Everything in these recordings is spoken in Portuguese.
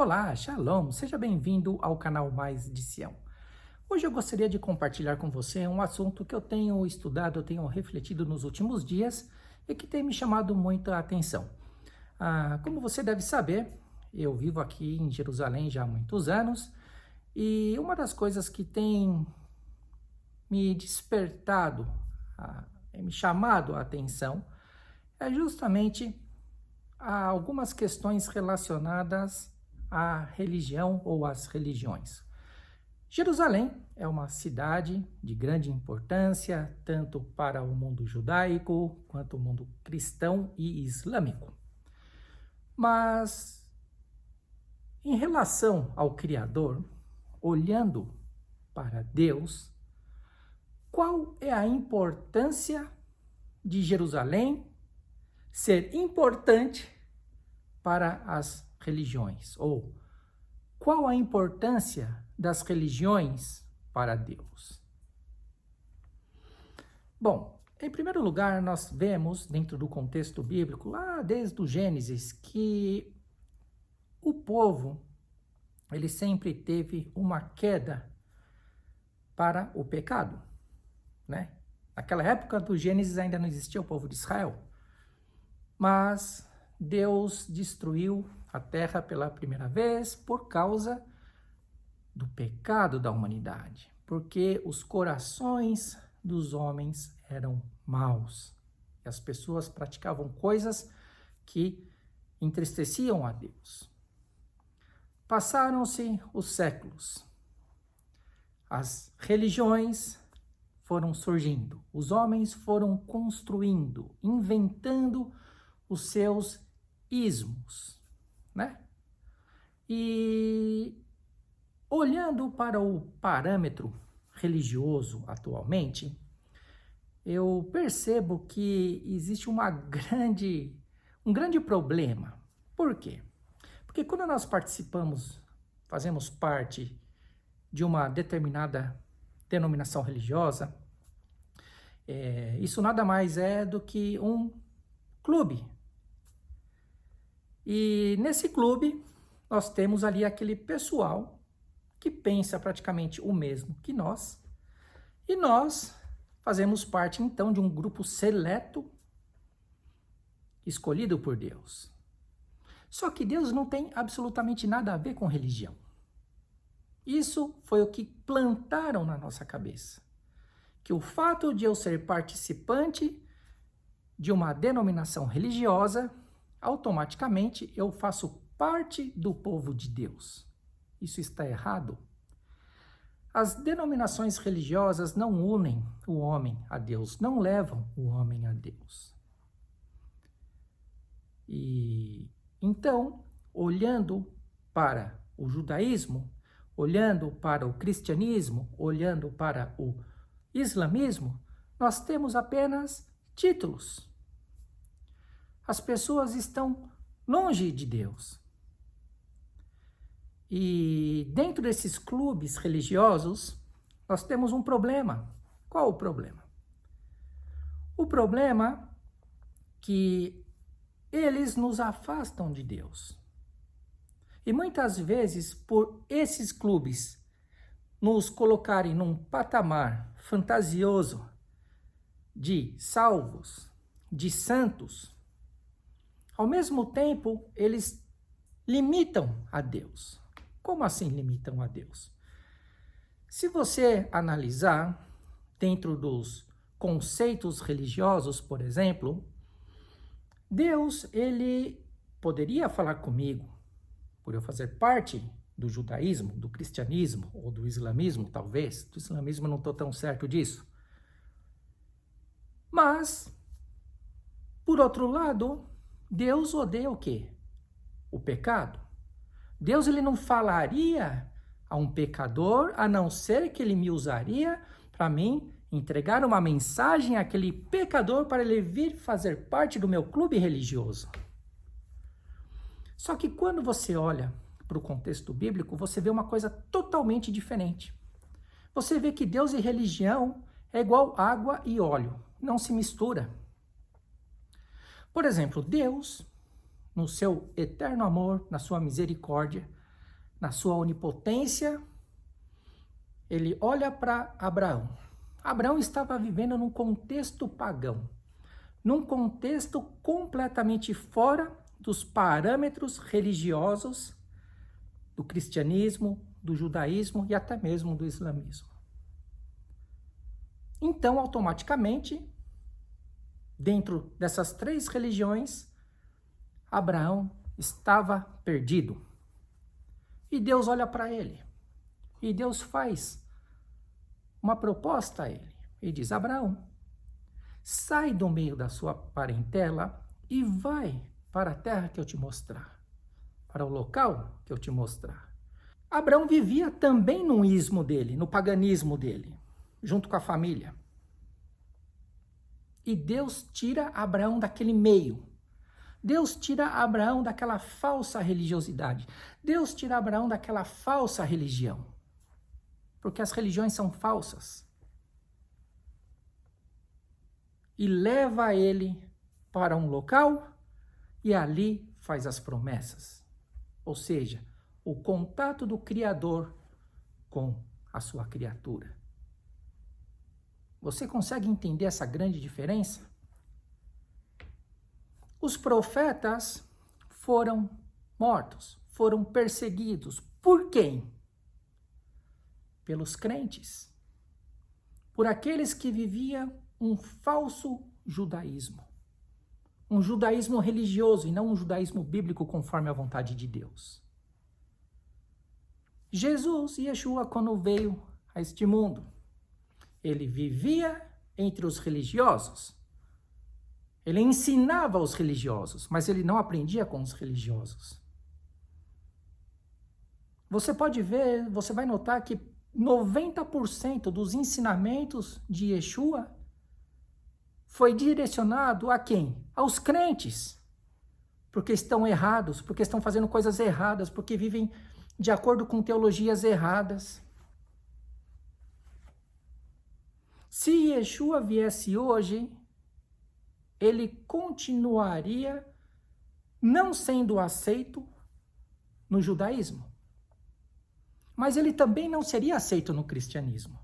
Olá, Shalom, seja bem-vindo ao canal Mais de Sião. Hoje eu gostaria de compartilhar com você um assunto que eu tenho estudado, eu tenho refletido nos últimos dias e que tem me chamado muita atenção. Como você deve saber, eu vivo aqui em Jerusalém já há muitos anos e uma das coisas que tem me despertado, me chamado a atenção, é justamente algumas questões relacionadas à religião ou às religiões. Jerusalém é uma cidade de grande importância, tanto para o mundo judaico quanto o mundo cristão e islâmico. Mas, em relação ao Criador, olhando para Deus, qual é a importância de Jerusalém ser importante para as religiões? Ou qual a importância das religiões para Deus? Bom, em primeiro lugar, nós vemos dentro do contexto bíblico, lá desde o Gênesis, que o povo, ele sempre teve uma queda para o pecado, né? Naquela época do Gênesis ainda não existia o povo de Israel, mas Deus destruiu a terra pela primeira vez por causa do pecado da humanidade, porque os corações dos homens eram maus e as pessoas praticavam coisas que entristeciam a Deus. Passaram-se os séculos, as religiões foram surgindo, os homens foram construindo, inventando os seus ismos, né? E olhando para o parâmetro religioso atualmente, eu percebo que existe um grande problema. Por quê? Porque quando nós fazemos parte de uma determinada denominação religiosa, isso nada mais é do que um clube. E nesse clube, nós temos ali aquele pessoal que pensa praticamente o mesmo que nós, e nós fazemos parte então de um grupo seleto escolhido por Deus. Só que Deus não tem absolutamente nada a ver com religião. Isso foi o que plantaram na nossa cabeça. Que o fato de eu ser participante de uma denominação religiosa, automaticamente eu faço parte do povo de Deus. Isso está errado. As denominações religiosas não unem o homem a Deus, não levam o homem a Deus. E então, olhando para o judaísmo, olhando para o cristianismo, olhando para o islamismo, nós temos apenas títulos. As pessoas estão longe de Deus. E dentro desses clubes religiosos, nós temos um problema. Qual o problema? O problema é que eles nos afastam de Deus. E muitas vezes, por esses clubes nos colocarem num patamar fantasioso de salvos, de santos, ao mesmo tempo, eles limitam a Deus. Como assim limitam a Deus? Se você analisar dentro dos conceitos religiosos, por exemplo, Deus, ele poderia falar comigo, por eu fazer parte do judaísmo, do cristianismo ou do islamismo, talvez. Do islamismo eu não estou tão certo disso. Mas, por outro lado, Deus odeia o quê? O pecado. Deus, ele não falaria a um pecador, a não ser que ele me usaria para mim entregar uma mensagem àquele pecador para ele vir fazer parte do meu clube religioso. Só que quando você olha para o contexto bíblico, você vê uma coisa totalmente diferente. Você vê que Deus e religião é igual água e óleo, não se mistura. Por exemplo, Deus, no seu eterno amor, na sua misericórdia, na sua onipotência, ele olha para Abraão. Abraão estava vivendo num contexto pagão, num contexto completamente fora dos parâmetros religiosos do cristianismo, do judaísmo e até mesmo do islamismo. Então, automaticamente, dentro dessas três religiões, Abraão estava perdido. E Deus olha para ele. E Deus faz uma proposta a ele. E diz: Abraão, sai do meio da sua parentela e vai para a terra que eu te mostrar, para o local que eu te mostrar. Abraão vivia também no ismo dele, no paganismo dele, junto com a família. E Deus tira Abraão daquele meio. Deus tira Abraão daquela falsa religiosidade. Deus tira Abraão daquela falsa religião. Porque as religiões são falsas. E leva ele para um local e ali faz as promessas. Ou seja, o contato do Criador com a sua criatura. Você consegue entender essa grande diferença? Os profetas foram mortos, foram perseguidos. Por quem? Pelos crentes. Por aqueles que viviam um falso judaísmo. Um judaísmo religioso e não um judaísmo bíblico conforme a vontade de Deus. Jesus, Yeshua, quando veio a este mundo, ele vivia entre os religiosos. Ele ensinava aos religiosos, mas ele não aprendia com os religiosos. Você pode ver, você vai notar que 90% dos ensinamentos de Yeshua foi direcionado a quem? Aos crentes. Porque estão errados, porque estão fazendo coisas erradas, porque vivem de acordo com teologias erradas. Se Yeshua viesse hoje, ele continuaria não sendo aceito no judaísmo. Mas ele também não seria aceito no cristianismo.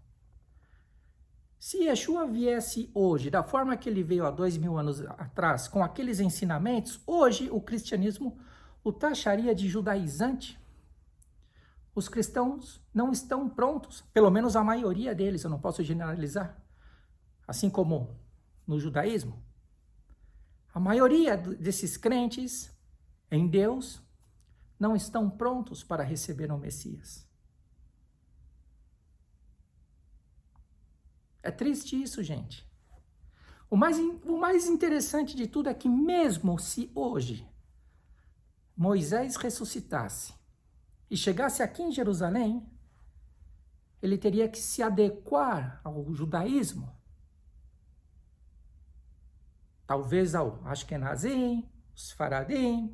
Se Yeshua viesse hoje, da forma que ele veio há 2000 anos atrás, com aqueles ensinamentos, hoje o cristianismo o taxaria de judaizante. Os cristãos não estão prontos, pelo menos a maioria deles, eu não posso generalizar. Assim como no judaísmo, a maioria desses crentes em Deus não estão prontos para receber o Messias. É triste isso, gente. O mais interessante de tudo é que mesmo se hoje Moisés ressuscitasse e chegasse aqui em Jerusalém, ele teria que se adequar ao judaísmo. Talvez ao Ashkenazim, os Faradim.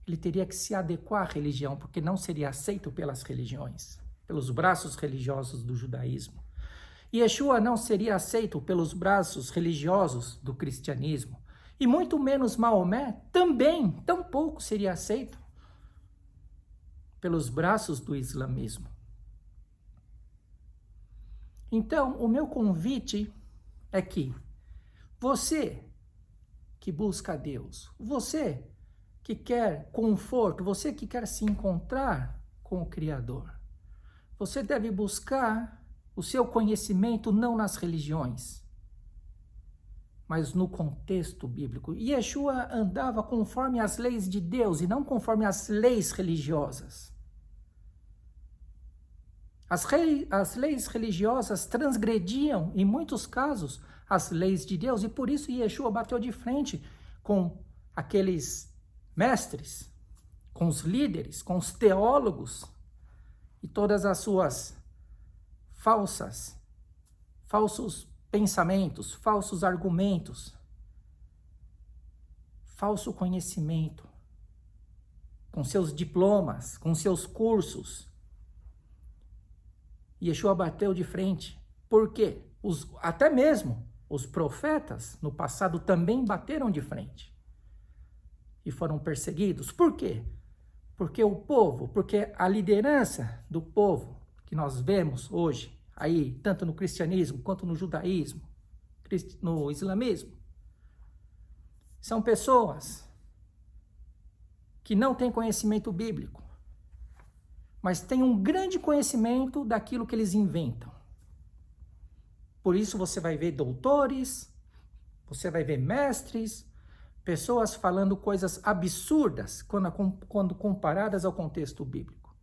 Ele teria que se adequar à religião, porque não seria aceito pelas religiões, pelos braços religiosos do judaísmo. E Yeshua não seria aceito pelos braços religiosos do cristianismo. E muito menos Maomé também, tampouco seria aceito pelos braços do islamismo. Então, o meu convite é que você que busca Deus, você que quer conforto, você que quer se encontrar com o Criador, você deve buscar o seu conhecimento não nas religiões, mas no contexto bíblico. E Yeshua andava conforme as leis de Deus e não conforme as leis religiosas. As leis religiosas transgrediam, em muitos casos, as leis de Deus, e por isso Yeshua bateu de frente com aqueles mestres, com os líderes, com os teólogos e todas as suas falsos pensamentos, falsos argumentos, falso conhecimento, com seus diplomas, com seus cursos. Yeshua bateu de frente. Por quê? Até mesmo os profetas no passado também bateram de frente e foram perseguidos. Por quê? Porque a liderança do povo que nós vemos hoje, aí, tanto no cristianismo quanto no judaísmo, no islamismo, são pessoas que não têm conhecimento bíblico, mas têm um grande conhecimento daquilo que eles inventam. Por isso você vai ver doutores, você vai ver mestres, pessoas falando coisas absurdas quando comparadas ao contexto bíblico.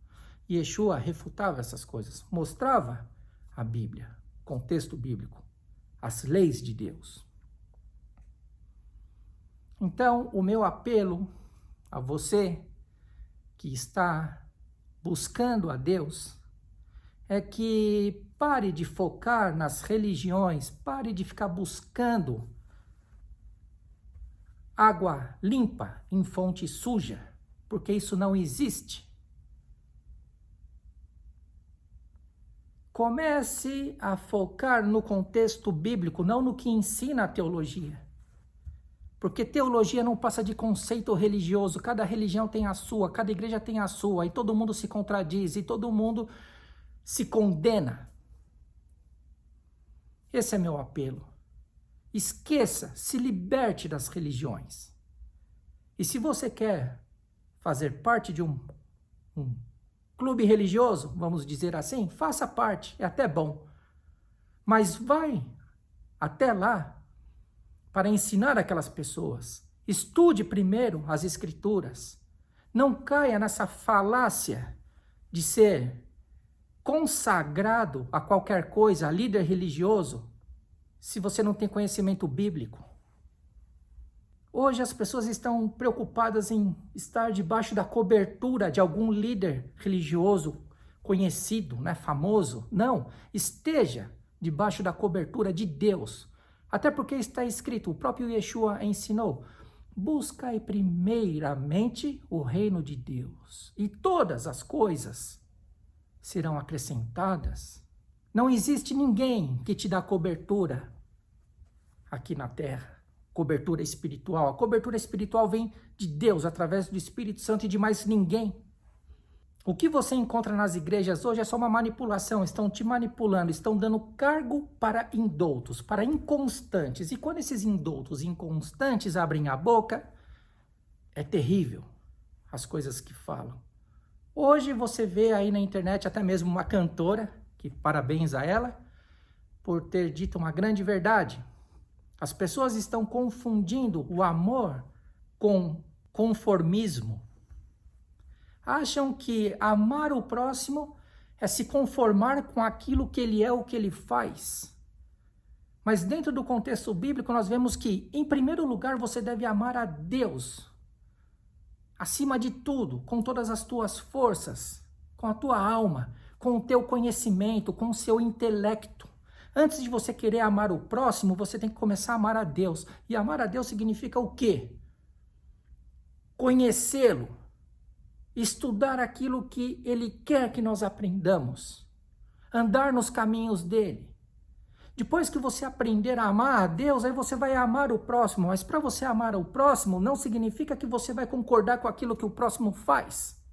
E Yeshua refutava essas coisas, mostrava a Bíblia, contexto bíblico, as leis de Deus. Então, o meu apelo a você que está buscando a Deus é que pare de focar nas religiões, pare de ficar buscando água limpa em fonte suja, porque isso não existe. Comece a focar no contexto bíblico, não no que ensina a teologia. Porque teologia não passa de conceito religioso, cada religião tem a sua, cada igreja tem a sua, e todo mundo se contradiz, e todo mundo se condena. Esse é meu apelo. Esqueça, se liberte das religiões. E se você quer fazer parte de um clube religioso, vamos dizer assim, faça parte, é até bom. Mas vai até lá para ensinar aquelas pessoas. Estude primeiro as escrituras. Não caia nessa falácia de ser consagrado a qualquer coisa, a líder religioso, se você não tem conhecimento bíblico. Hoje as pessoas estão preocupadas em estar debaixo da cobertura de algum líder religioso conhecido, né, famoso. Não, esteja debaixo da cobertura de Deus. Até porque está escrito, o próprio Yeshua ensinou, buscai primeiramente o reino de Deus, e todas as coisas serão acrescentadas. Não existe ninguém que te dá cobertura aqui na terra, cobertura espiritual. A cobertura espiritual vem de Deus, através do Espírito Santo e de mais ninguém. O que você encontra nas igrejas hoje é só uma manipulação, estão te manipulando, estão dando cargo para indoutos, para inconstantes. E quando esses indoutos inconstantes abrem a boca, é terrível as coisas que falam. Hoje você vê aí na internet até mesmo uma cantora, que parabéns a ela, por ter dito uma grande verdade. As pessoas estão confundindo o amor com conformismo. Acham que amar o próximo é se conformar com aquilo que ele é, o que ele faz. Mas dentro do contexto bíblico nós vemos que, em primeiro lugar, você deve amar a Deus. Acima de tudo, com todas as tuas forças, com a tua alma, com o teu conhecimento, com o seu intelecto. Antes de você querer amar o próximo, você tem que começar a amar a Deus. E amar a Deus significa o quê? Conhecê-lo. Estudar aquilo que Ele quer que nós aprendamos. Andar nos caminhos dEle. Depois que você aprender a amar a Deus, aí você vai amar o próximo. Mas para você amar o próximo, não significa que você vai concordar com aquilo que o próximo faz.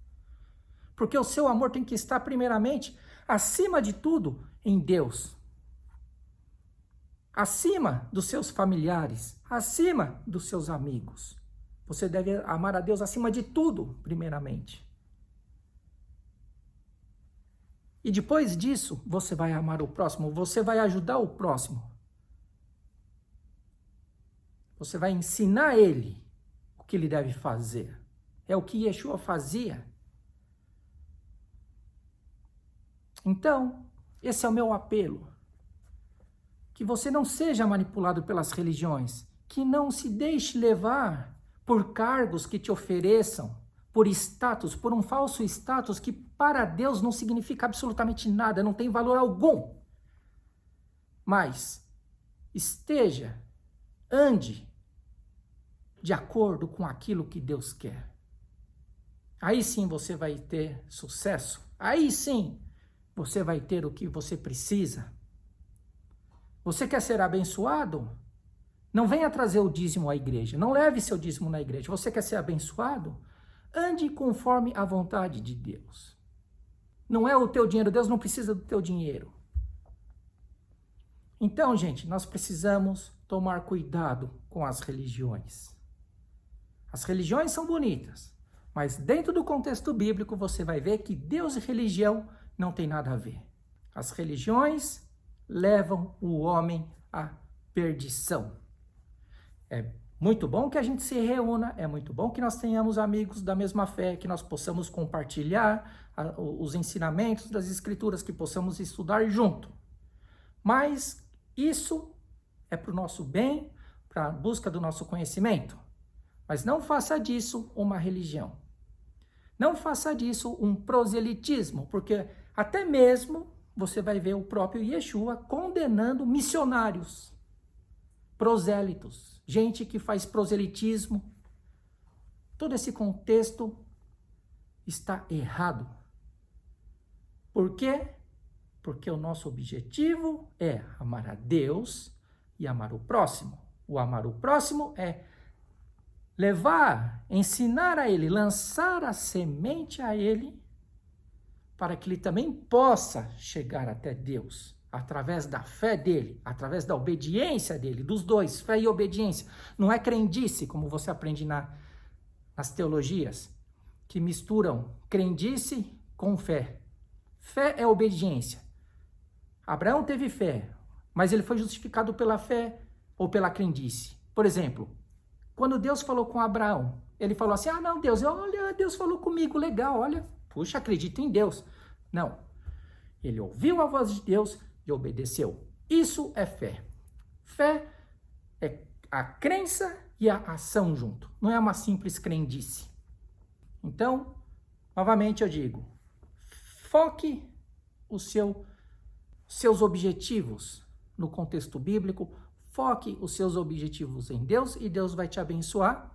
Porque o seu amor tem que estar primeiramente, acima de tudo, em Deus. Acima dos seus familiares, acima dos seus amigos. Você deve amar a Deus acima de tudo, primeiramente. E depois disso, você vai amar o próximo, você vai ajudar o próximo. Você vai ensinar ele o que ele deve fazer. É o que Yeshua fazia. Então, esse é o meu apelo. Que você não seja manipulado pelas religiões, que não se deixe levar por cargos que te ofereçam, por status, por um falso status que para Deus não significa absolutamente nada, não tem valor algum. Mas ande de acordo com aquilo que Deus quer. Aí sim você vai ter sucesso, aí sim você vai ter o que você precisa. Você quer ser abençoado? Não venha trazer o dízimo à igreja. Não leve seu dízimo na igreja. Você quer ser abençoado? ande conforme a vontade de Deus. Não é o teu dinheiro, Deus não precisa do teu dinheiro. Então, gente, nós precisamos tomar cuidado com as religiões. As religiões são bonitas, mas dentro do contexto bíblico você vai ver que Deus e religião não tem nada a ver. As religiões levam o homem à perdição. É muito bom que a gente se reúna, é muito bom que nós tenhamos amigos da mesma fé, que nós possamos compartilhar os ensinamentos das Escrituras, que possamos estudar junto. Mas isso é para o nosso bem, para a busca do nosso conhecimento. Mas não faça disso uma religião. Não faça disso um proselitismo, porque até mesmo você vai ver o próprio Yeshua condenando missionários, prosélitos, gente que faz proselitismo. Todo esse contexto está errado. Por quê? Porque o nosso objetivo é amar a Deus e amar o próximo. O amar o próximo é levar, ensinar a ele, lançar a semente a ele, para que ele também possa chegar até Deus, através da fé dele, através da obediência dele, dos dois, fé e obediência. Não é crendice, como você aprende nas teologias, que misturam crendice com fé. Fé é obediência. Abraão teve fé, mas ele foi justificado pela fé ou pela crendice. Por exemplo, quando Deus falou com Abraão, ele falou assim, não, Deus, olha, Deus falou comigo, legal, olha, puxa, acredito em Deus. Não, ele ouviu a voz de Deus e obedeceu. Isso é fé. Fé é a crença e a ação junto, não é uma simples crendice. Então, novamente eu digo, foque os seus objetivos no contexto bíblico, foque os seus objetivos em Deus e Deus vai te abençoar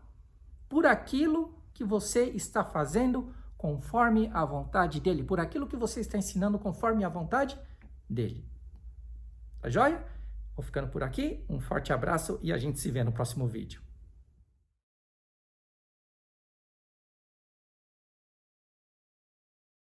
por aquilo que você está fazendo conforme a vontade dele, por aquilo que você está ensinando conforme a vontade dele. Tá joia? Vou ficando por aqui, um forte abraço e a gente se vê no próximo vídeo.